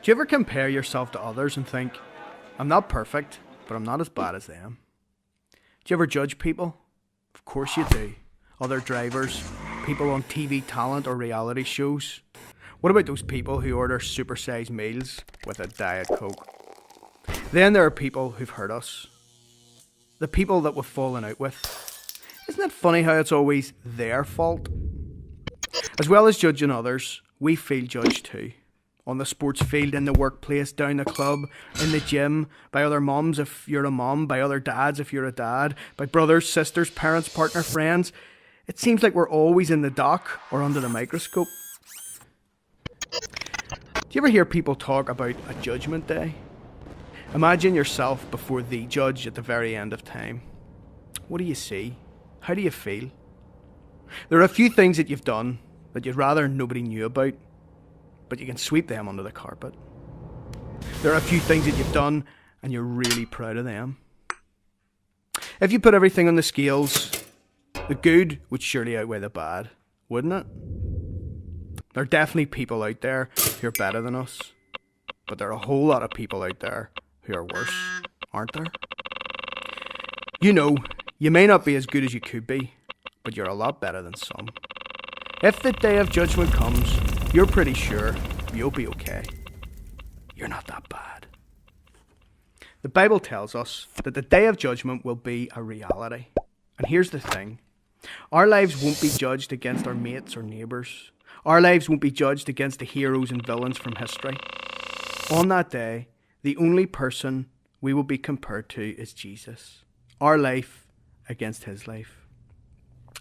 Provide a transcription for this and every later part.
Do you ever compare yourself to others and think, I'm not perfect, but I'm not as bad as them? Do you ever judge people? Of course you do. Other drivers, people on TV talent or reality shows. What about those people who order supersized meals with a Diet Coke? Then there are people who've hurt us. The people that we've fallen out with. Isn't it funny how it's always their fault? As well as judging others, we feel judged too. On the sports field, in the workplace, down the club, in the gym, by other mums if you're a mum, by other dads if you're a dad, by brothers, sisters, parents, partner, friends. It seems like we're always in the dock or under the microscope. Do you ever hear people talk about a judgment day? Imagine yourself before the judge at the very end of time. What do you see? How do you feel? There are a few things that you've done that you'd rather nobody knew about, but you can sweep them under the carpet. There are a few things that you've done and you're really proud of them. If you put everything on the scales, the good would surely outweigh the bad, wouldn't it? There are definitely people out there who are better than us, but there are a whole lot of people out there who are worse, aren't there? You know, you may not be as good as you could be, but you're a lot better than some. If the day of judgment comes, you're pretty sure you'll be okay. You're not that bad. The Bible tells us that the day of judgment will be a reality. And here's the thing. Our lives won't be judged against our mates or neighbours. Our lives won't be judged against the heroes and villains from history. On that day, the only person we will be compared to is Jesus. Our life against his life.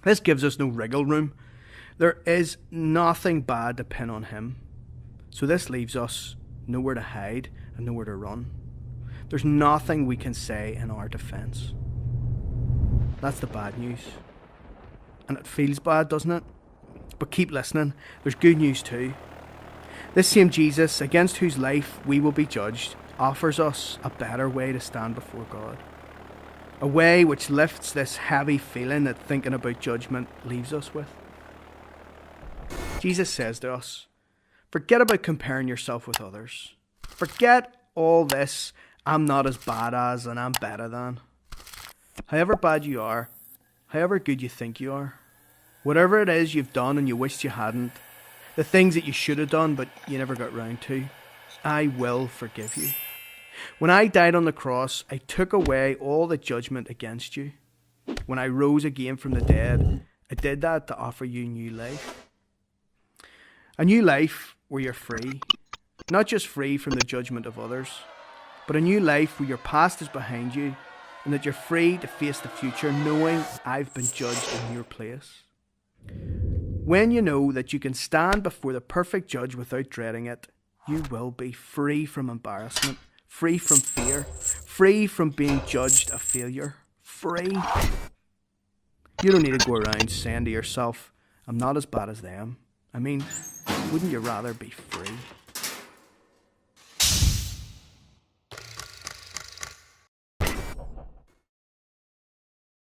This gives us no wriggle room. There is nothing bad to pin on him. So this leaves us nowhere to hide and nowhere to run. There's nothing we can say in our defence. That's the bad news. And it feels bad, doesn't it? But keep listening. There's good news too. This same Jesus, against whose life we will be judged, offers us a better way to stand before God. A way which lifts this heavy feeling that thinking about judgment leaves us with. Jesus says to us, forget about comparing yourself with others. Forget all this, I'm not as bad as and I'm better than. However bad you are, however good you think you are, whatever it is you've done and you wished you hadn't, the things that you should have done but you never got round to, I will forgive you. When I died on the cross, I took away all the judgment against you. When I rose again from the dead, I did that to offer you new life. A new life where you're free, not just free from the judgment of others, but a new life where your past is behind you and that you're free to face the future knowing I've been judged in your place. When you know that you can stand before the perfect judge without dreading it, you will be free from embarrassment, free from fear, free from being judged a failure, free. You don't need to go around saying to yourself, I'm not as bad as them. I mean, wouldn't you rather be free?